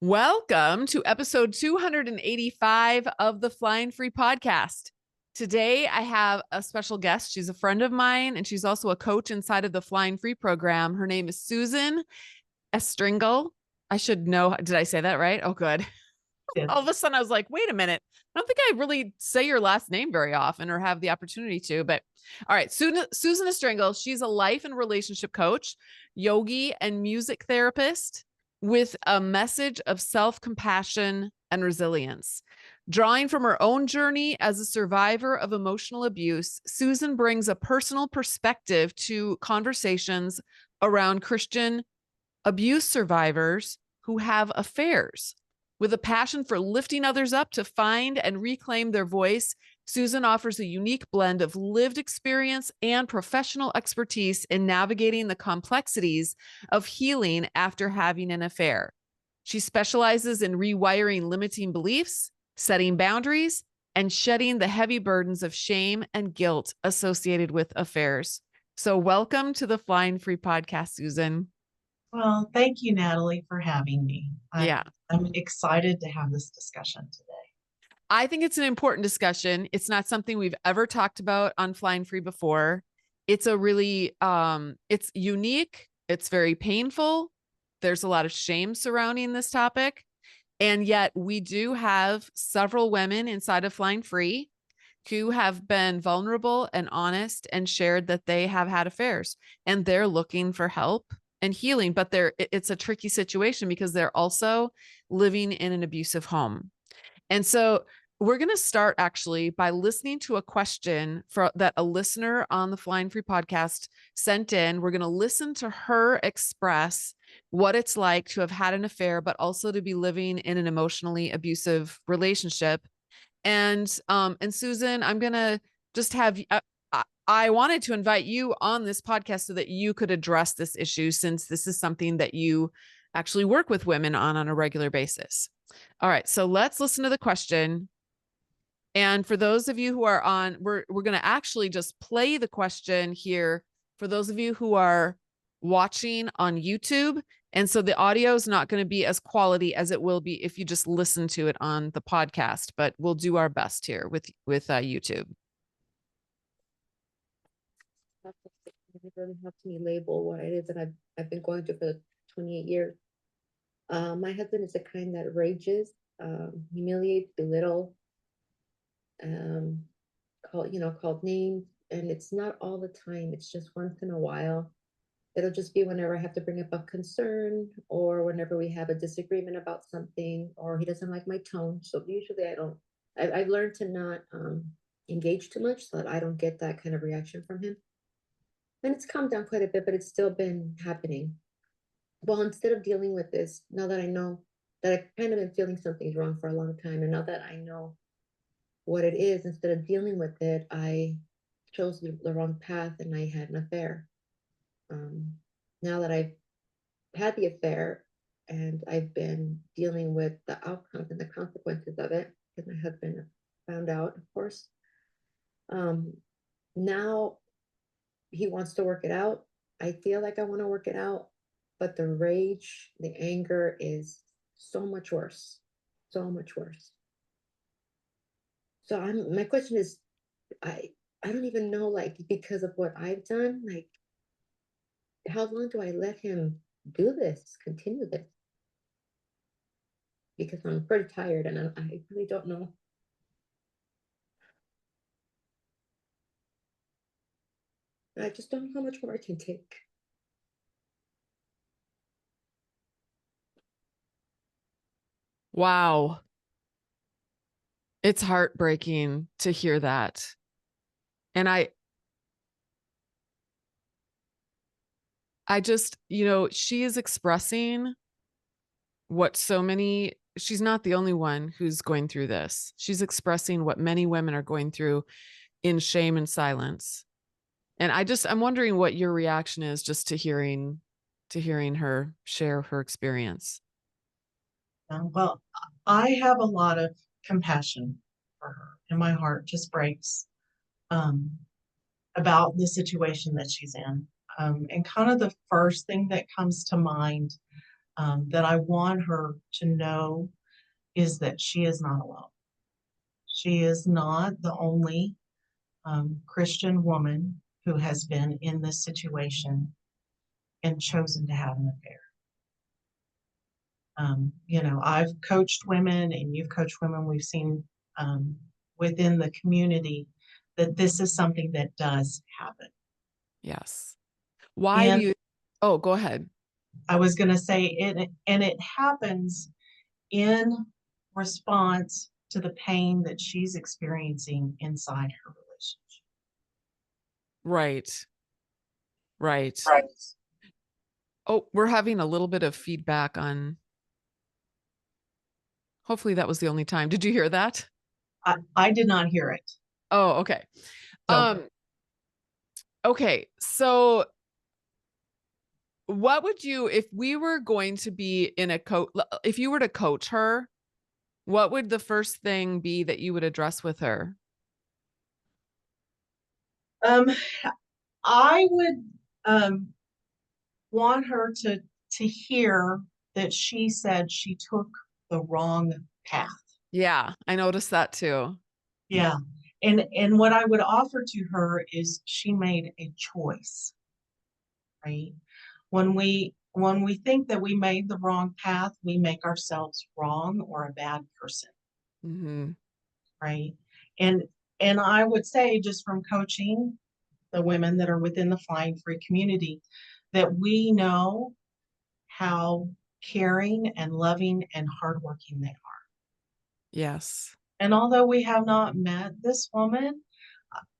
Welcome to episode 285 of the Flying Free podcast. Today, I have a special guest. She's a friend of mine, and she's also a coach inside of the Flying Free program. Her name is Susan Estringel. I should know. Did I say that right? Oh, good. Yeah. All of a sudden, I was like, wait a minute. I don't think I really say your last name very often or have the opportunity to. But all right, Susan Estringel, she's a life and relationship coach, yogi, and music therapist with a message of self-compassion and resilience. Drawing from her own journey as a survivor of emotional abuse, Susan brings a personal perspective to conversations around Christian abuse survivors who have affairs. With a passion for lifting others up to find and reclaim their voice, Susan offers a unique blend of lived experience and professional expertise in navigating the complexities of healing after having an affair. She specializes in rewiring limiting beliefs, setting boundaries, and shedding the heavy burdens of shame and guilt associated with affairs. So, welcome to the Flying Free podcast, Susan. Well, thank you, Natalie, for having me. Yeah. I'm excited to have this discussion today. I think it's an important discussion. It's not something we've ever talked about on Flying Free before. It's a really it's unique, it's very painful. There's a lot of shame surrounding this topic. And yet we do have several women inside of Flying Free who have been vulnerable and honest and shared that they have had affairs and they're looking for help and healing, but it's a tricky situation because they're also living in an abusive home. And so we're going to start actually by listening to a question that a listener on the Flying Free podcast sent in. We're going to listen to her express what it's like to have had an affair, but also to be living in an emotionally abusive relationship. And Susan, I'm going to just have, I wanted to invite you on this podcast so that you could address this issue, since this is something that you actually work with women on a regular basis. All right, so let's listen to the question. And for those of you who are on, we're going to actually just play the question here for those of you who are watching on YouTube. And so the audio is not going to be as quality as it will be if you just listen to it on the podcast, but we'll do our best here with YouTube. It doesn't have to be labeled what it is that I've been going through for 28 years. My husband is the kind that rages, humiliates, belittle, called names, and it's not all the time. It's just once in a while. It'll just be whenever I have to bring up a concern, or whenever we have a disagreement about something, or he doesn't like my tone. So usually I've learned to not engage too much so that I don't get that kind of reaction from him. And it's calmed down quite a bit, but it's still been happening. Well, instead of dealing with this, now that I know that I've kind of been feeling something's wrong for a long time, and now that I know what it is, instead of dealing with it, I chose the wrong path and I had an affair. Now that I've had the affair and I've been dealing with the outcomes and the consequences of it, because my husband found out, of course, now he wants to work it out. I feel like I want to work it out, but the rage, the anger is so much worse, so much worse. So my question is, I don't even know, like, because of what I've done, like, how long do I let him do this, continue this? Because I'm pretty tired and I really don't know. I just don't know how much more I can take. Wow. It's heartbreaking to hear that. And I just, she is expressing what she's not the only one who's going through this. She's expressing what many women are going through in shame and silence. And I'm wondering what your reaction is just to hearing her share her experience. Well, I have a lot of compassion for her, and my heart just breaks about the situation that she's in. And kind of the first thing that comes to mind that I want her to know is that she is not alone. She is not the only Christian woman who has been in this situation and chosen to have an affair. I've coached women and you've coached women. We've seen within the community that this is something that does happen. Yes. Why do And you, oh, go ahead. I was going to say it, and it happens in response to the pain that she's experiencing inside her relationship. Right. Right. Right. Oh, we're having a little bit of feedback on, hopefully that was the only time. Did you hear that? I did not hear it. Oh, okay. So, Okay. So what would you, if we were going to be in a coach, if you were to coach her, what would the first thing be that you would address with her? um, I would want her to hear that she said she took the wrong path. Yeah, I noticed that too. Yeah. And what I would offer to her is she made a choice, right? When we think that we made the wrong path, we make ourselves wrong or a bad person, Mm-hmm. right? And and I would say just from coaching the women that are within the flying free community that we know how caring and loving and hardworking they are. Yes. And although we have not met this woman,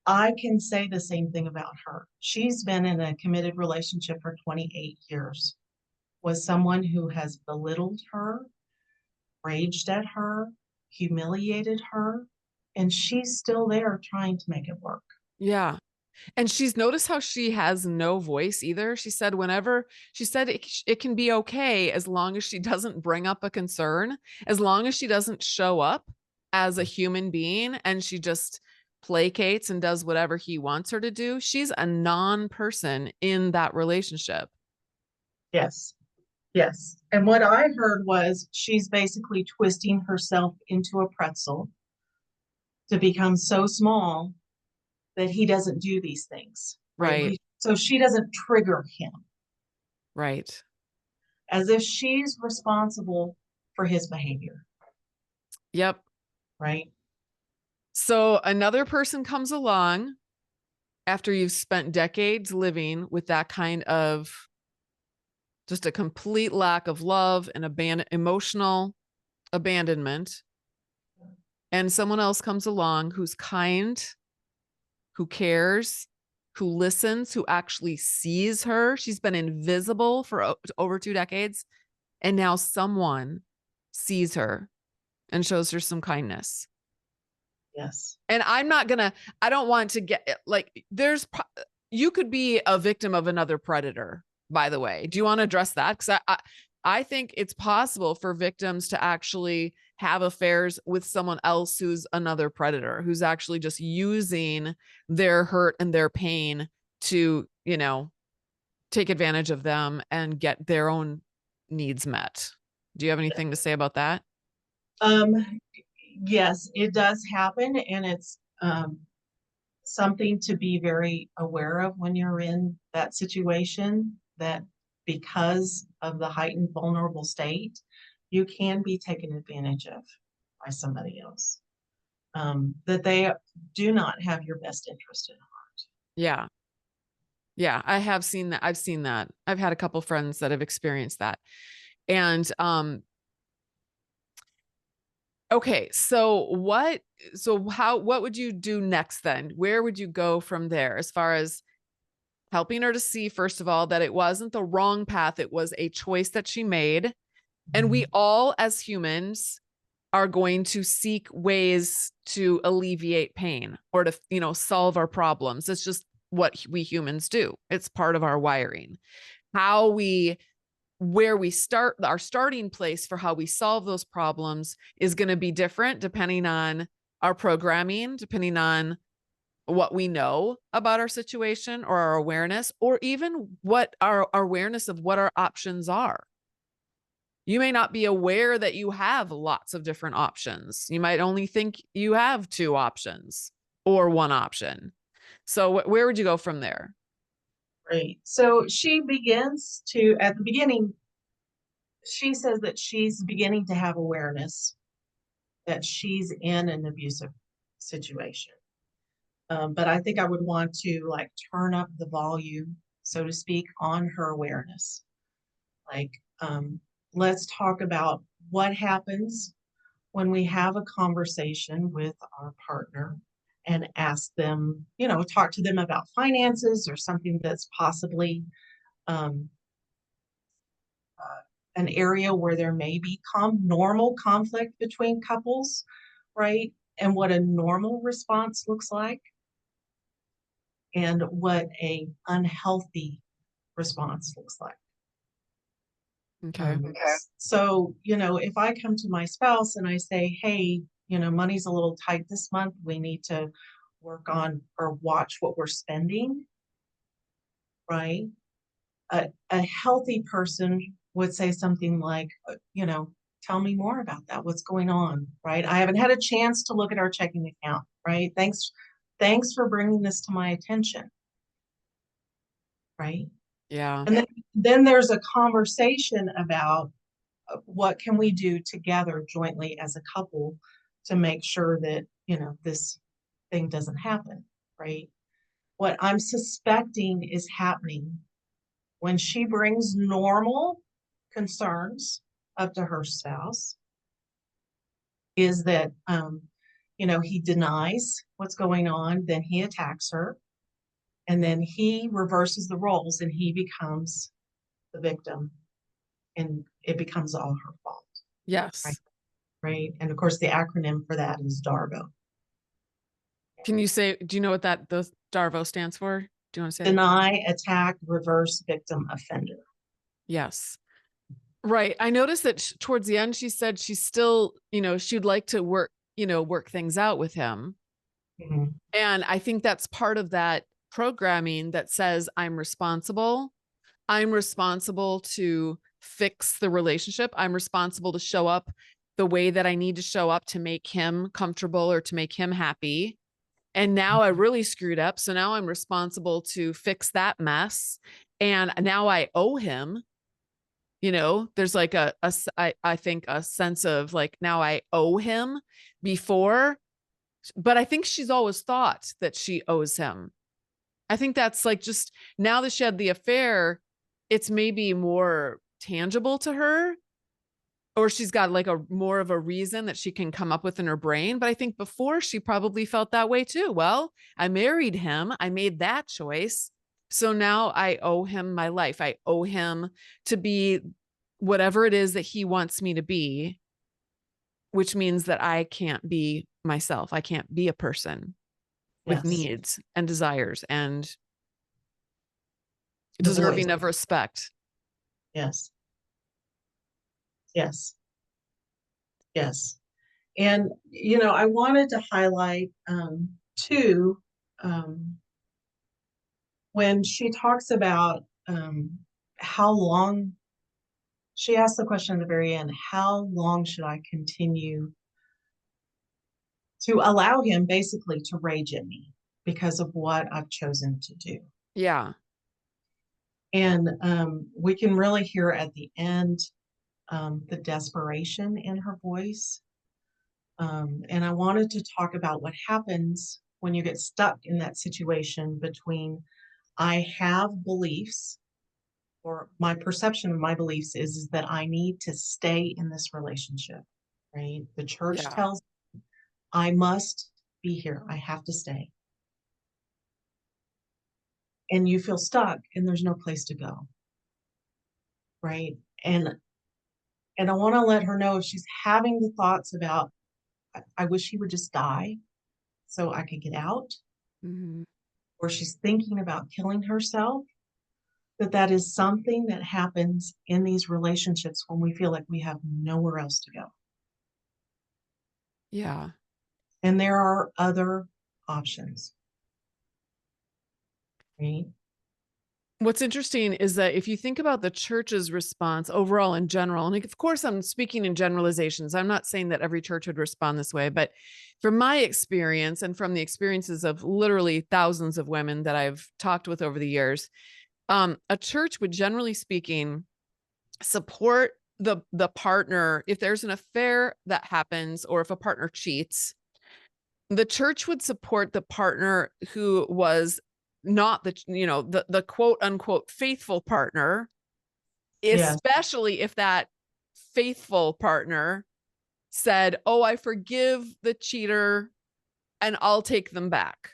I can say the same thing about her. She's been in a committed relationship for 28 years with someone who has belittled her, raged at her, humiliated her, and she's still there trying to make it work. Yeah. And she's noticed how she has no voice either. She said whenever she said it can be okay as long as she doesn't bring up a concern, as long as she doesn't show up as a human being and she just placates and does whatever he wants her to do. She's a non-person in that relationship. Yes. Yes. And what I heard was she's basically twisting herself into a pretzel to become so small that he doesn't do these things, right? Right. So she doesn't trigger him Right. as if she's responsible for his behavior, Yep. right? So another person comes along after you've spent decades living with that kind of just a complete lack of love and emotional abandonment. And someone else comes along who's kind, who cares, who listens, who actually sees her. She's been invisible for over 2 decades. And now someone sees her and shows her some kindness. Yes. And I don't want to get like, you could be a victim of another predator, by the way. Do you want to address that? Because I think it's possible for victims to actually have affairs with someone else who's another predator, who's actually just using their hurt and their pain to, take advantage of them and get their own needs met. Do you have anything to say about that? Um, yes, it does happen, and it's something to be very aware of when you're in that situation, that because of the heightened vulnerable state, you can be taken advantage of by somebody else. That they do not have your best interest in heart. Yeah. Yeah, I have seen that. I've seen that. I've had a couple friends that have experienced that. And okay, what would you do next then? Where would you go from there as far as helping her to see, first of all, that it wasn't the wrong path, it was a choice that she made. And we all as humans are going to seek ways to alleviate pain or to, solve our problems. It's just what we humans do. It's part of our wiring. Where we start, our starting place for how we solve those problems is going to be different depending on our programming, depending on what we know about our situation or our awareness, or even what our awareness of what our options are. You may not be aware that you have lots of different options. You might only think you have 2 options or 1 option. So where would you go from there? Right. So she begins to, at the beginning, she says that she's beginning to have awareness that she's in an abusive situation. But I think I would want to like turn up the volume, so to speak, on her awareness. Like, let's talk about what happens when we have a conversation with our partner and ask them, talk to them about finances or something that's possibly um, an area where there may be normal conflict between couples, right? And what a normal response looks like and what a unhealthy response looks like. Okay. So, if I come to my spouse and I say, hey, money's a little tight this month, we need to work on or watch what we're spending, right? A healthy person would say something like, tell me more about that. What's going on, right? I haven't had a chance to look at our checking account, right? Thanks for bringing this to my attention, right? Yeah. And then there's a conversation about what can we do together jointly as a couple to make sure that, this thing doesn't happen, right? What I'm suspecting is happening when she brings normal concerns up to her spouse is that, he denies what's going on, then he attacks her, and then he reverses the roles and he becomes the victim and it becomes all her fault, right? Yes. Right. And of course, the acronym for that is DARVO. Can you say, do you know what the DARVO stands for? Do you want to say it? Deny, attack, reverse, victim, offender. Yes. Right. I noticed that towards the end, she said she's still, she'd like to work things out with him. Mm-hmm. And I think that's part of that programming that says I'm responsible. I'm responsible to fix the relationship. I'm responsible to show up the way that I need to show up to make him comfortable or to make him happy. And now I really screwed up. So now I'm responsible to fix that mess. And now I owe him. There's like I think a sense of like, now I owe him before, but I think she's always thought that she owes him. I think that's like, just now that she had the affair, it's maybe more tangible to her, or she's got like a more of a reason that she can come up with in her brain. But I think before she probably felt that way too. Well, I married him. I made that choice. So now I owe him my life. I owe him to be whatever it is that he wants me to be, which means that I can't be myself. I can't be a person with Yes. needs and desires and The deserving voice. of respect. Yes. Yes. Yes. And, I wanted to highlight too, when she talks about how long, she asked the question at the very end, how long should I continue to allow him basically to rage at me because of what I've chosen to do? Yeah. And we can really hear at the end the desperation in her voice. And I wanted to talk about what happens when you get stuck in that situation between I have beliefs, or my perception of my beliefs is that I need to stay in this relationship, right? The church Yeah. tells me I must be here, I have to stay. And you feel stuck and there's no place to go, right? And I want to let her know if she's having the thoughts about, I wish he would just die so I could get out, Mm-hmm. or she's thinking about killing herself, that is something that happens in these relationships when we feel like we have nowhere else to go. Yeah. And there are other options, right? What's interesting is that if you think about the church's response overall in general, and of course I'm speaking in generalizations, I'm not saying that every church would respond this way, but from my experience and from the experiences of literally thousands of women that I've talked with over the years, a church would, generally speaking, support the partner if there's an affair that happens, or if a partner cheats. The church would support the partner who was not the quote unquote faithful partner, Yes, especially if that faithful partner said, "Oh, I forgive the cheater and I'll take them back."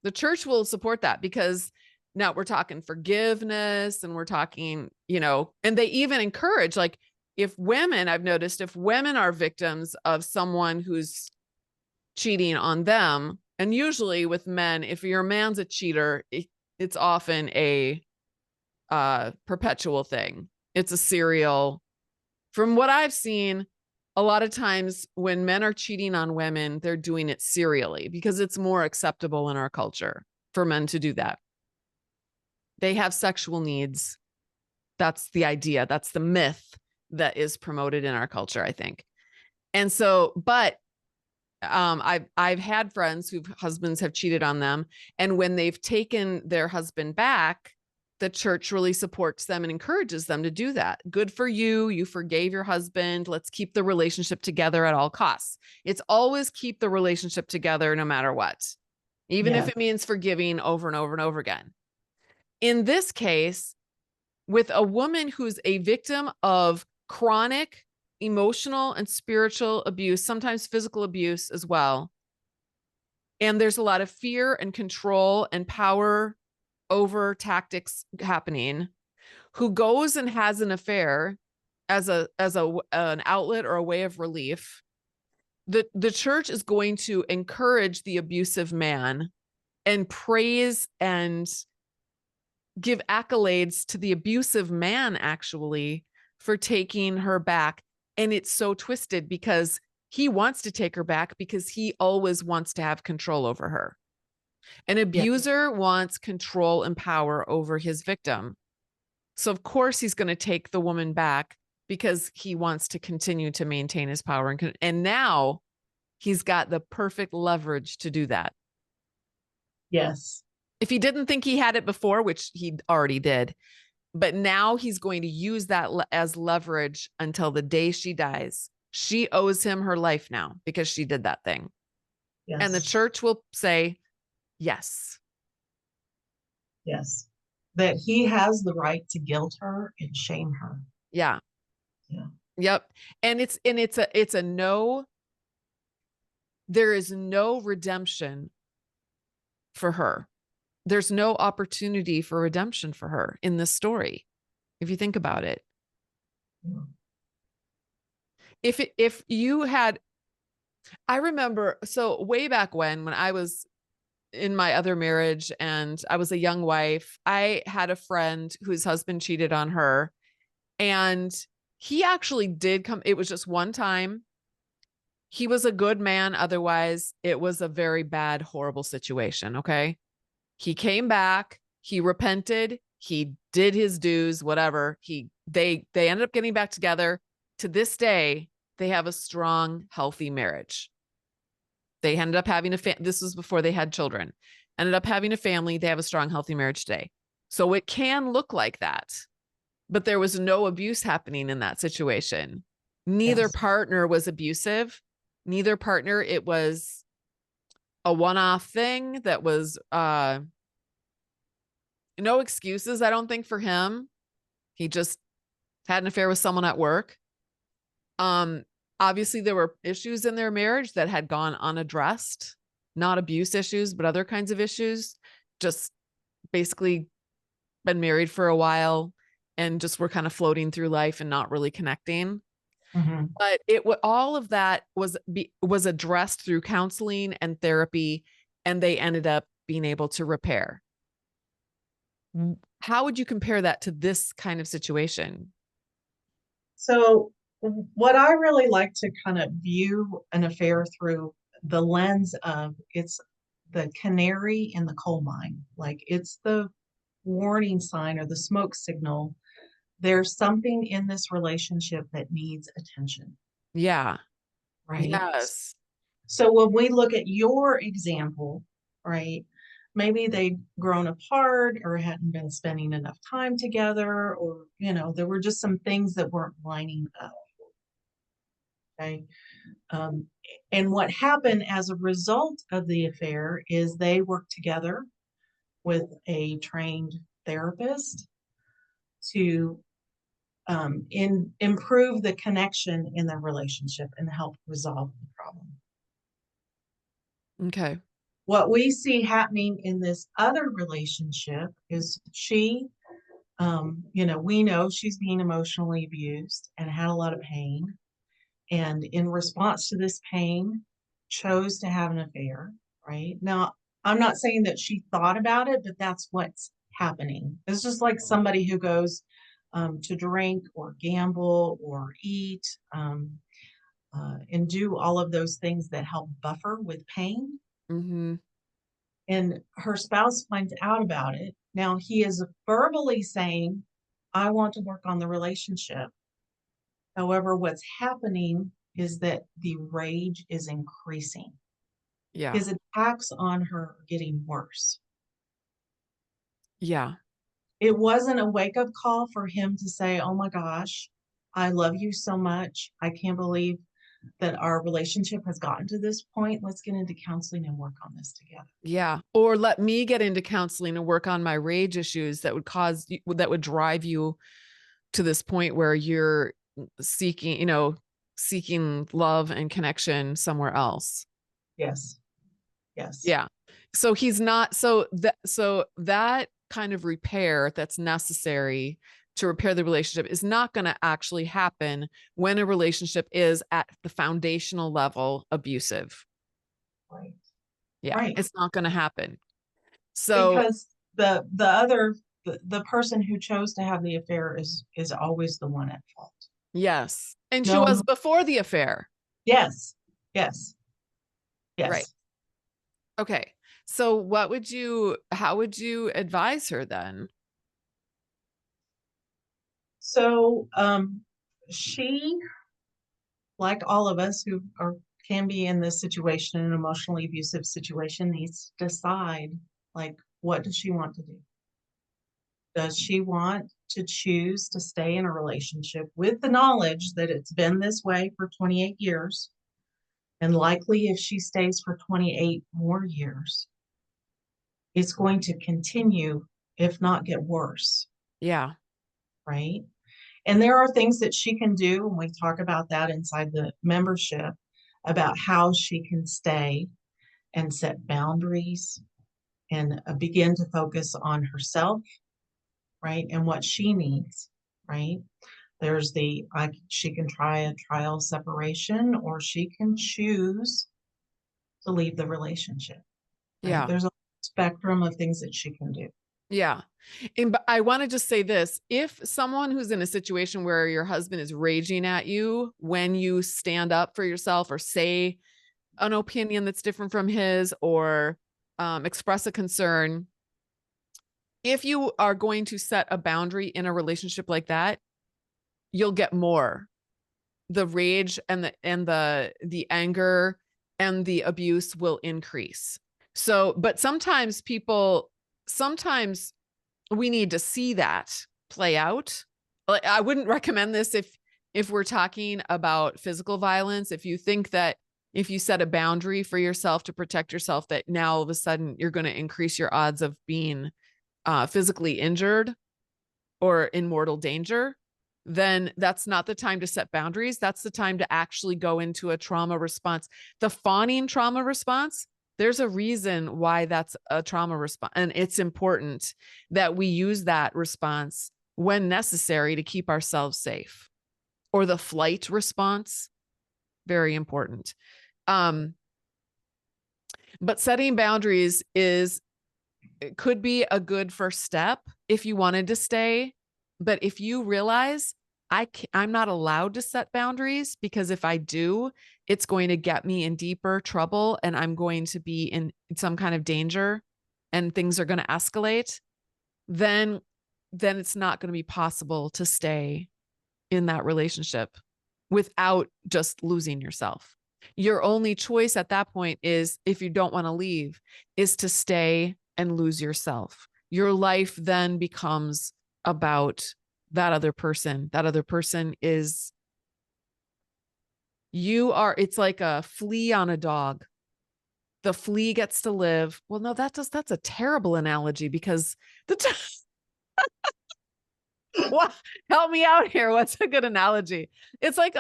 The church will support that, because now we're talking forgiveness, and we're talking, and they even encourage, like, if women, I've noticed, if women are victims of someone who's cheating on them, and usually with men, if your man's a cheater, it's often a perpetual thing. It's a serial. From what I've seen, a lot of times when men are cheating on women, they're doing it serially, because it's more acceptable in our culture for men to do that. They have sexual needs. That's the idea. That's the myth that is promoted in our culture, I think. And so, but I've had friends whose husbands have cheated on them, and when they've taken their husband back, the church really supports them and encourages them to do that. Good for you. You forgave your husband. Let's keep the relationship together at all costs. It's always keep the relationship together no matter what, even if yes, it means forgiving over and over and over again. In this case, with a woman who's a victim of chronic emotional and spiritual abuse, sometimes physical abuse as well, and there's a lot of fear and control and power over tactics happening, who goes and has an affair as an outlet or a way of relief, the church is going to encourage the abusive man and praise and give accolades to the abusive man, actually, for taking her back. And it's so twisted, because he wants to take her back because he always wants to have control over her. An yes, abuser wants control and power over his victim. So of course he's going to take the woman back, because he wants to continue to maintain his power. And now he's got the perfect leverage to do that. yes, If he didn't think he had it before, which he already did, but now he's going to use that as leverage until the day she dies. She owes him her life now because she did that thing. And the yes, church will say, yes. yes. That he has the right to guilt her and shame her. Yeah. Yeah. Yep. And it's a no. There is no redemption for her. There's no opportunity for redemption for her in this story, if you think about it. Yeah. If you had, I remember, so way back when I was in my other marriage and I was a young wife, I had a friend whose husband cheated on her, and he actually did come. It was just one time. He was a good man. Otherwise, it was a very bad, horrible situation. Okay. He came back, he repented, he did his dues, whatever. They ended up getting back together. To this day, they have a strong, healthy marriage. They ended up having this was before they had children. Ended up having a family. They have a strong, healthy marriage today. So it can look like that, but there was no abuse happening in that situation. Neither Yes. partner was abusive. Neither partner, it was a one-off thing that was no excuses, I don't think, for him. He just had an affair with someone at work. Obviously there were issues in their marriage that had gone unaddressed, not abuse issues, but other kinds of issues. Just basically been married for a while and just were kind of floating through life and not really connecting. Mm-hmm. But all of that was addressed through counseling and therapy, and they ended up being able to repair. How would you compare that to this kind of situation? So, what I really like to kind of view an affair through the lens of, it's the canary in the coal mine. Like, it's the warning sign or the smoke signal. There's something in this relationship that needs attention, Yeah. right? Yes. So when we look at your example, right, maybe they'd grown apart or hadn't been spending enough time together, or, there were just some things that weren't lining up. Okay. Um, and what happened as a result of the affair is they worked together with a trained therapist to improve the connection in their relationship and help resolve the problem. Okay. What we see happening in this other relationship is we know she's being emotionally abused and had a lot of pain. And in response to this pain, chose to have an affair, right? Now, I'm not saying that she thought about it, but that's what's happening. It's just like somebody who goes to drink or gamble or eat and do all of those things that help buffer with pain. Mm-hmm. And her spouse finds out about it. Now he is verbally saying, I want to work on the relationship. However, what's happening is that the rage is increasing. Yeah. His attacks on her are getting worse. Yeah. It wasn't a wake up call for him to say, oh my gosh, I love you so much. I can't believe that our relationship has gotten to this point. Let's get into counseling and work on this together. Yeah. Or let me get into counseling and work on my rage issues that would drive you to this point where you're seeking love and connection somewhere else. Yes. Yes. Yeah. So he's not, so that kind of repair that's necessary to repair the relationship is not going to actually happen when a relationship is at the foundational level abusive. Right. Yeah. Right. It's not going to happen. So Because the person who chose to have the affair is always the one at fault. yes. And she No. was before the affair. Yes. Yes. Right. Yes. Okay. So how would you advise her then? So she, like all of us who can be in this situation, an emotionally abusive situation, needs to decide, like, what does she want to do? Does she want to choose to stay in a relationship with the knowledge that it's been this way for 28 years? And likely, if she stays for 28 more years, it's going to continue, if not get worse. Yeah. Right. And there are things that she can do, and we talk about that inside the membership, about how she can stay and set boundaries and begin to focus on herself, right, and what she needs, right? There's she can try a trial separation, or she can choose to leave the relationship, right? Yeah. There's a spectrum of things that she can do. Yeah. But I want to just say this, if someone who's in a situation where your husband is raging at you when you stand up for yourself or say an opinion that's different from his, or express a concern, if you are going to set a boundary in a relationship like that, you'll get more. The rage and the anger and the abuse will increase. So, but sometimes we need to see that play out. Like, I wouldn't recommend this if we're talking about physical violence. If you think that if you set a boundary for yourself to protect yourself, that now all of a sudden you're going to increase your odds of being physically injured or in mortal danger, then that's not the time to set boundaries. That's the time to actually go into a trauma response. The fawning trauma response, there's a reason why that's a trauma response. And it's important that we use that response when necessary to keep ourselves safe. Or the flight response, very important. But setting boundaries could be a good first step if you wanted to stay. But if you realize I'm not allowed to set boundaries, because if I do, it's going to get me in deeper trouble and I'm going to be in some kind of danger and things are going to escalate, then it's not going to be possible to stay in that relationship without just losing yourself. Your only choice at that point is, if you don't want to leave, is to stay and lose yourself. Your life then becomes about that other person. That other person is, it's like a flea on a dog. The flea gets to live. Well, no, that's a terrible analogy, because well, help me out here. What's a good analogy? It's like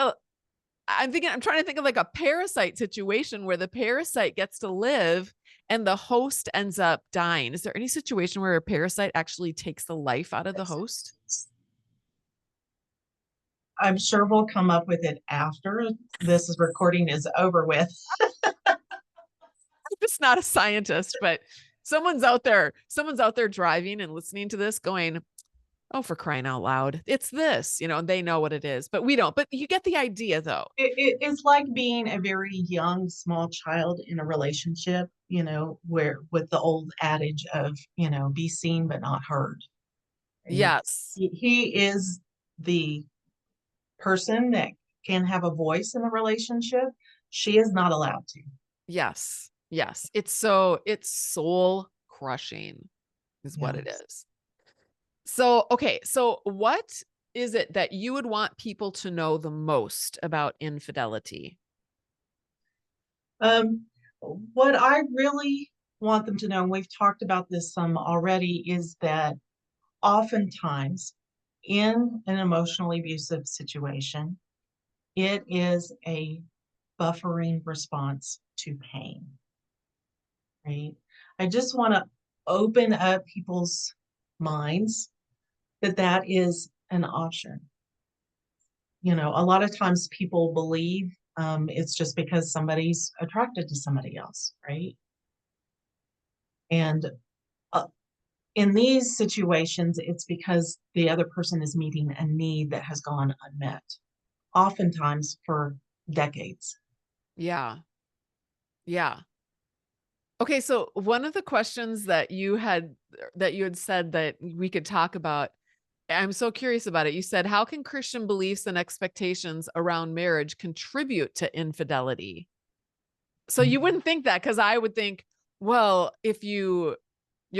I'm trying to think of like a parasite situation where the parasite gets to live and the host ends up dying. Is there any situation where a parasite actually takes the life out of the host? I'm sure we'll come up with it after recording is over with. I'm just not a scientist, but someone's out there driving and listening to this going, oh, for crying out loud, it's this, they know what it is, but we don't. But you get the idea, though. It's like being a very young, small child in a relationship, where with the old adage of, be seen but not heard. Right? Yes. He is the person that can have a voice in the relationship. She is not allowed to. Yes. Yes. It's soul crushing is what it Yes. is. So, okay. So what is it that you would want people to know the most about infidelity? What I really want them to know, and we've talked about this some already, is that oftentimes in an emotionally abusive situation, it is a buffering response to pain, right? I just want to open up people's minds that is an option. A lot of times people believe it's just because somebody's attracted to somebody else, right? And in these situations, it's because the other person is meeting a need that has gone unmet, oftentimes for decades. Yeah. Yeah. Okay. So one of the questions that you had said that we could talk about, I'm so curious about it. You said, how can Christian beliefs and expectations around marriage contribute to infidelity? So you wouldn't think that, because I would think, well, if your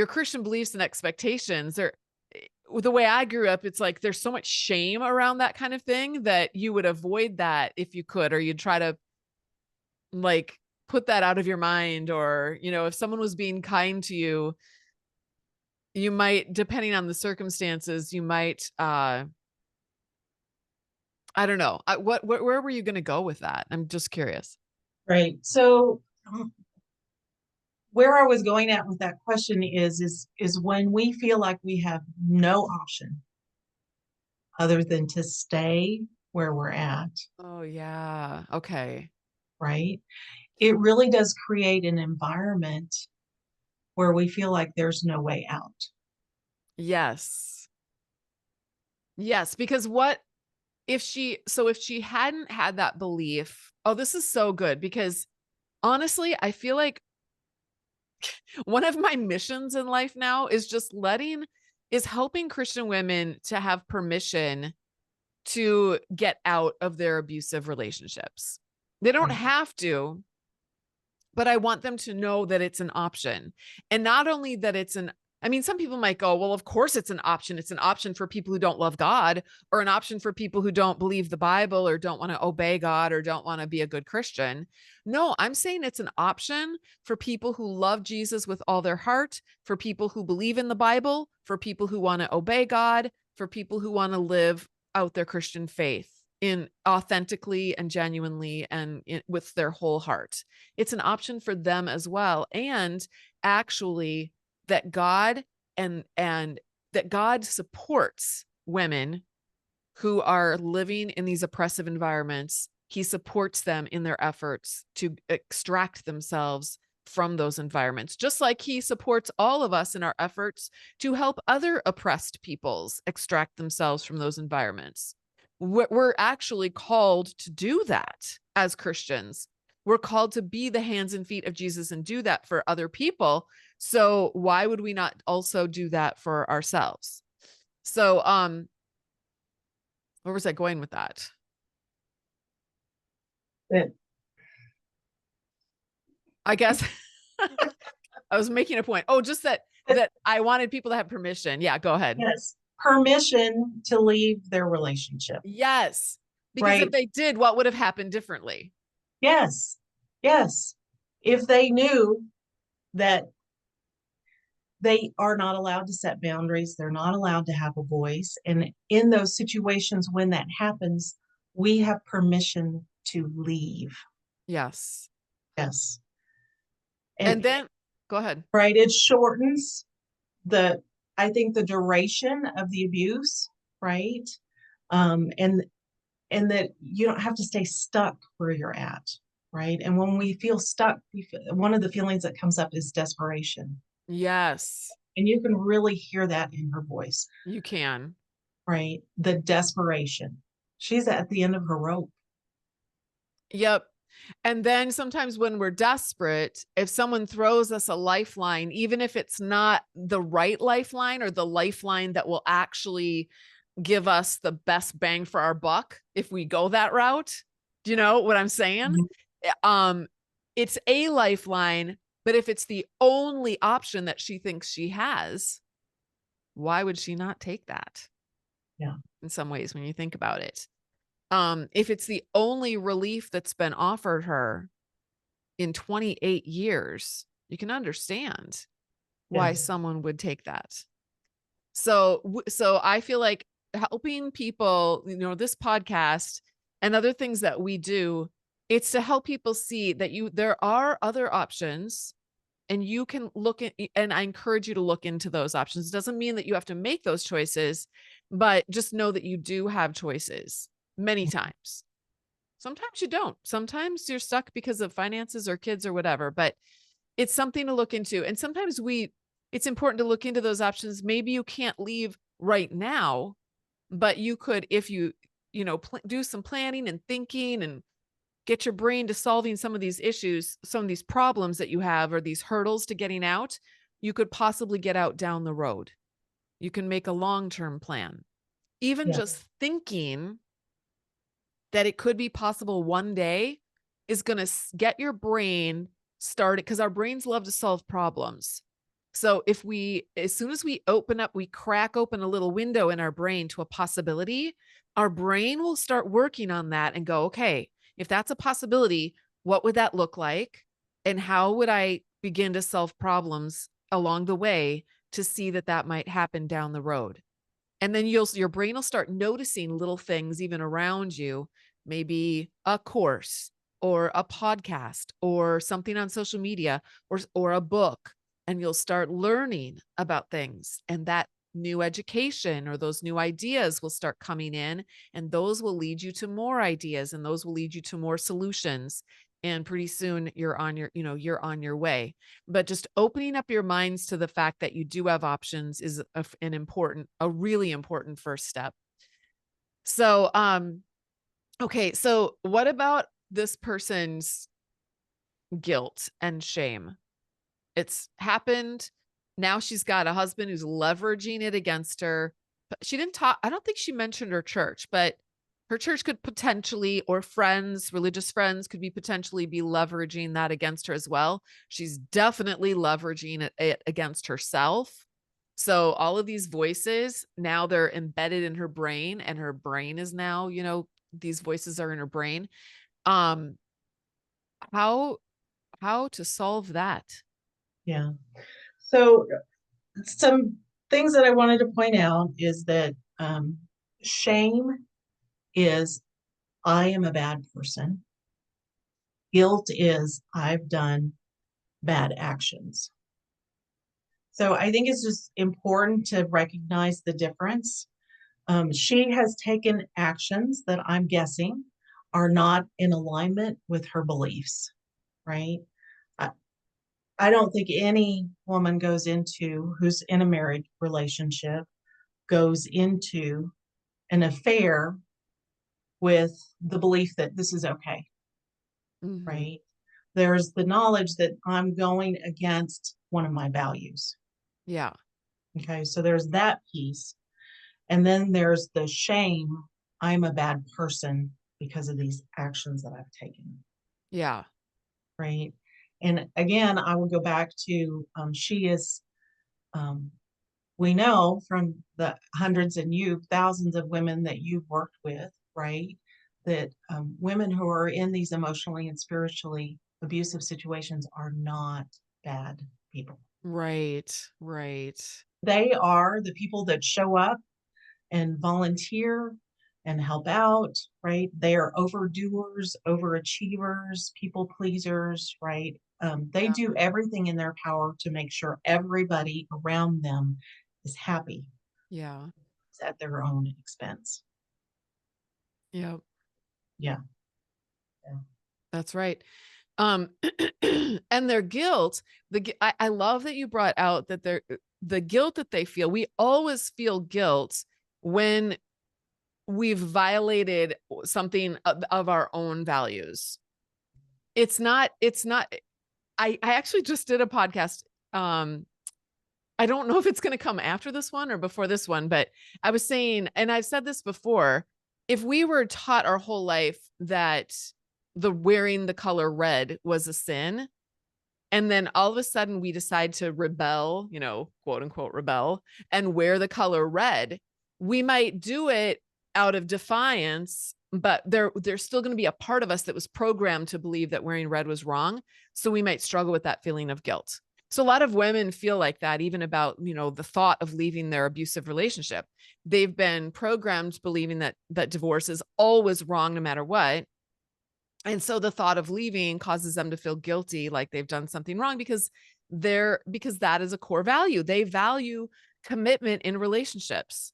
Christian beliefs and expectations are, the way I grew up, it's like there's so much shame around that kind of thing that you would avoid that if you could, or you'd try to like put that out of your mind. Or, if someone was being kind to you, you might, depending on the circumstances, you might, I don't know. Where were you going to go with that? I'm just curious. Right. So where I was going at with that question is when we feel like we have no option other than to stay where we're at, Oh, yeah. Okay. right? It really does create an environment where we feel like there's no way out. Yes. Yes. Because if she hadn't had that belief, oh, this is so good, because honestly, I feel like one of my missions in life now is helping Christian women to have permission to get out of their abusive relationships. They don't Right. have to, but I want them to know that it's an option. And not only that some people might go, well, of course it's an option. It's an option for people who don't love God, or an option for people who don't believe the Bible, or don't want to obey God, or don't want to be a good Christian. No, I'm saying it's an option for people who love Jesus with all their heart, for people who believe in the Bible, for people who want to obey God, for people who want to live out their Christian faith in authentically and genuinely and with their whole heart. It's an option for them as well. And actually, that God and that God supports women who are living in these oppressive environments. He supports them in their efforts to extract themselves from those environments, just like he supports all of us in our efforts to help other oppressed peoples extract themselves from those environments. We're actually called to do that as Christians. We're called to be the hands and feet of Jesus and do that for other people. So why would we not also do that for ourselves? So, where was I going with that? That I guess I was making a point. Oh, just that I wanted people to have permission. Yeah, go ahead. yes, permission to leave their relationship, Yes. Because if right? they did, what would have happened differently? Yes, yes. If they knew that they are not allowed to set boundaries, they're not allowed to have a voice. And in those situations when that happens, we have permission to leave. Yes. Yes. And And then go ahead. right, it shortens the, I think, the duration of the abuse, right? Um, and and that you don't have to stay stuck where you're at, right? And when we feel stuck, one of the feelings that comes up is desperation. Yes, And you can really hear that in her voice, you can. right? The desperation. She's at the end of her rope. Yep. And then sometimes when we're desperate, if someone throws us a lifeline, even if it's not the right lifeline or the lifeline that will actually give us the best bang for our buck, if we go that route, do you know what I'm saying? Mhm. Um, it's a lifeline, but if it's the only option that she thinks she has, why would she not take that? Yeah. In some ways, when you think about it. If it's the only relief that's been offered her in 28 years, you can understand why Yes. someone would take that. So I feel like helping people, this podcast and other things that we do, it's to help people see that there are other options and you can look at, and I encourage you to look into those options. It doesn't mean that you have to make those choices, but just know that you do have choices many times. Sometimes you don't. Sometimes you're stuck because of finances or kids or whatever, but it's something to look into. And sometimes it's important to look into those options. Maybe you can't leave right now, but you could, if do some planning and thinking and get your brain to solving some of these issues, some of these problems that you have, or these hurdles to getting out, you could possibly get out down the road. You can make a long-term plan. Even Yeah. just thinking that it could be possible one day is going to get your brain started, because our brains love to solve problems. So as soon as we open up, we crack open a little window in our brain to a possibility, our brain will start working on that and go, okay, if that's a possibility, what would that look like? And how would I begin to solve problems along the way to see that that might happen down the road? And then your brain will start noticing little things even around you, maybe a course or a podcast or something on social media or a book, and you'll start learning about things, and that new education or those new ideas will start coming in, and those will lead you to more ideas, and those will lead you to more solutions, and pretty soon you're on your way. But just opening up your minds to the fact that you do have options is a really important first step. So, okay, so what about this person's guilt and shame? It's happened. Now she's got a husband who's leveraging it against her. But she didn't talk, I don't think she mentioned her church, but her church could potentially, or friends, religious friends could potentially be leveraging that against her as well. She's definitely leveraging it against herself. So all of these voices, now they're embedded in her brain, and her brain is now, these voices are in her brain. Um, how how to solve that? Yeah. So some things that I wanted to point out is that shame is I am a bad person. Guilt is I've done bad actions. So I think it's just important to recognize the difference. She has taken actions that I'm guessing are not in alignment with her beliefs, right? I, I don't think any woman who's in a married relationship goes into an affair with the belief that this is okay, Mhm. right? there's the knowledge that I'm going against one of my values. Yeah. Okay. So there's that piece. And then there's the shame. I'm a bad person because of these actions that I've taken. Yeah. Right. And again, I will go back to she is, um, we know from the hundreds and thousands of women that you've worked with, right, that women who are in these emotionally and spiritually abusive situations are not bad people. Right. Right. They are the people that show up and volunteer and help out, right? They are overdoers, overachievers, people pleasers, right? They Yeah. do everything in their power to make sure everybody around them is happy Yeah. at their own expense. Yeah. Yeah. Yeah. That's right. Um, and their guilt, I love that you brought out that the guilt that they feel. We always feel guilt when we've violated something of our own values. It's not, I actually just did a podcast. I don't know if it's going to come after this one or before this one, but I was saying, and I've said this before, if we were taught our whole life that the wearing the color red was a sin, and then all of a sudden we decide to rebel, quote unquote rebel, and wear the color red, we might do it out of defiance, but there's still going to be a part of us that was programmed to believe that wearing red was wrong. So we might struggle with that feeling of guilt. So a lot of women feel like that, even about, the thought of leaving their abusive relationship. They've been programmed believing that divorce is always wrong no matter what. And so the thought of leaving causes them to feel guilty, like they've done something wrong, because that is a core value. They value commitment in relationships.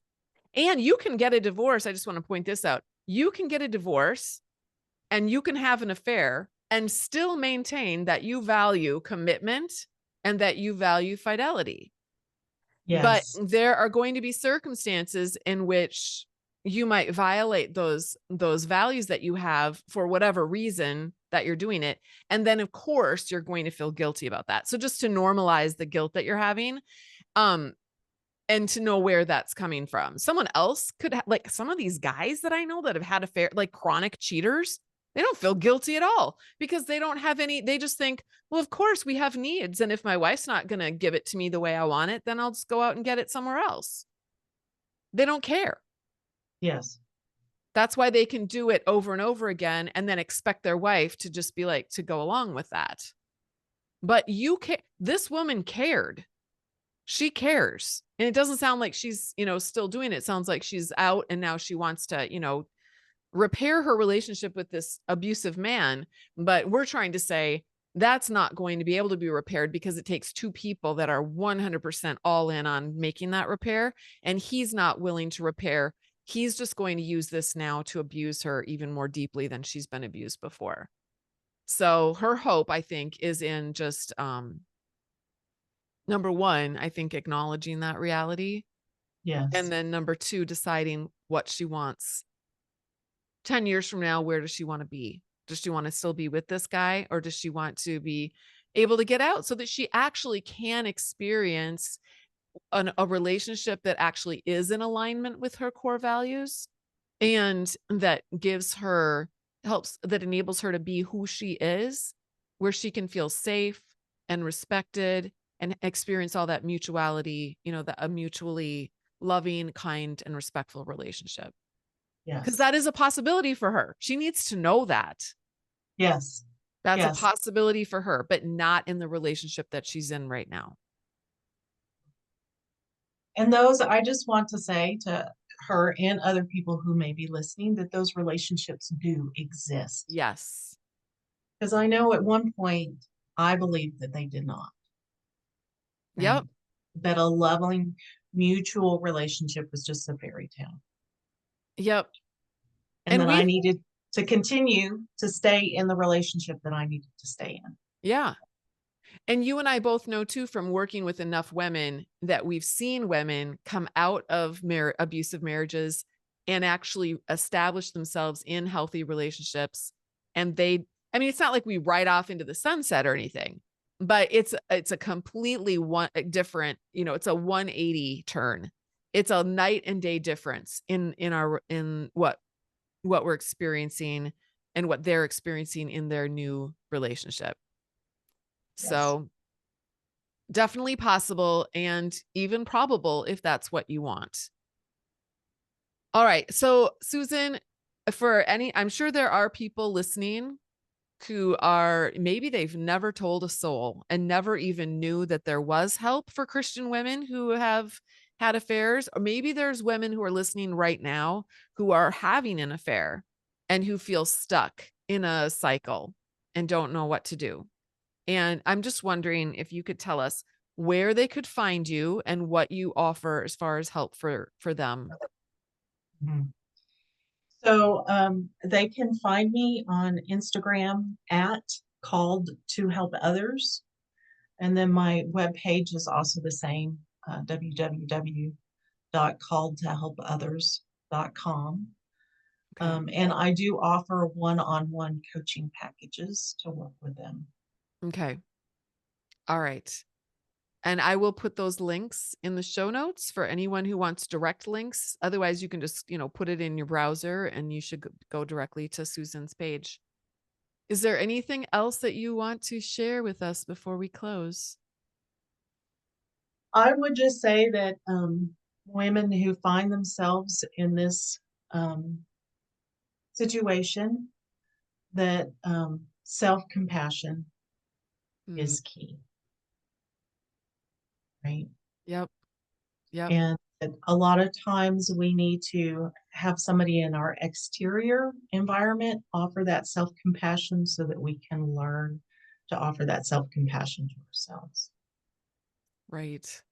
And you can get a divorce. I just want to point this out. You can get a divorce and you can have an affair and still maintain that you value commitment and that you value fidelity. But Yes. there are going to be circumstances in which you might violate those values that you have for whatever reason that you're doing it. And then of course you're going to feel guilty about that. So just to normalize the guilt that you're having, and to know where that's coming from. Someone else could like some of these guys that I know that have had affair, like chronic cheaters, they don't feel guilty at all because they don't have any, they just think, well, of course we have needs. And if my wife's not going to give it to me the way I want it, then I'll just go out and get it somewhere else. They don't care. Yes. That's why they can do it over and over again and then expect their wife to just be like, to go along with that. But this woman cared. She cares. And it doesn't sound like she's, still doing it. It sounds like she's out and now she wants to, repair her relationship with this abusive man. But we're trying to say that's not going to be able to be repaired because it takes two people that are 100% all in on making that repair. And he's not willing to repair. He's just going to use this now to abuse her even more deeply than she's been abused before. So her hope, I think, is in just, number one, I think acknowledging that reality. Yes. And then number two, deciding what she wants. 10 years from now, where does she want to be? Does she want to still be with this guy, or does she want to be able to get out so that she actually can experience a relationship that actually is in alignment with her core values and that enables her to be who she is, where she can feel safe and respected and experience all that mutuality, a mutually loving, kind, and respectful relationship. Because Yes. that is a possibility for her. She needs to know that. Yes. That's a Yes. possibility for her, but not in the relationship that she's in right now. And those, I just want to say to her and other people who may be listening that those relationships do exist. Yes. Because I know at one point I believed that they did not. Yep. Right? That a loving, mutual relationship was just a fairy tale. Yep. And And that I needed to continue to stay in the relationship that I needed to stay in. Yeah. And you and I both know too, from working with enough women, that we've seen women come out of abusive marriages and actually establish themselves in healthy relationships. And they I mean, it's not like we ride off into the sunset or anything, but it's a completely different, it's a 180 turn. It's a night and day difference in what we're experiencing and what they're experiencing in their new relationship. Yes. So definitely possible and even probable if that's what you want. All right. So Susan, I'm sure there are people listening who are maybe they've never told a soul and never even knew that there was help for Christian women who have had affairs. Or maybe there's women who are listening right now who are having an affair and who feel stuck in a cycle and don't know what to do. And I'm just wondering if you could tell us where they could find you and what you offer as far as help for them. Mhm. So they can find me on Instagram at called to help others. And then my webpage is also the same, www.calledtohelpothers.com. Okay. And I do offer one-on-one coaching packages to work with them. Okay. All right. And I will put those links in the show notes for anyone who wants direct links. Otherwise, you can just, put it in your browser and you should go directly to Susan's page. Is there anything else that you want to share with us before we close? I would just say that women who find themselves in this situation, that self-compassion Mm, is key, right? yep. Yep. And that a lot of times we need to have somebody in our exterior environment offer that self-compassion so that we can learn to offer that self-compassion to ourselves. Right.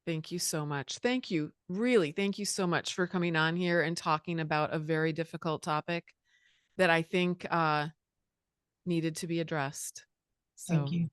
Thank you so much. Thank you. Really, thank you so much for coming on here and talking about a very difficult topic that I think needed to be addressed. Thank So you.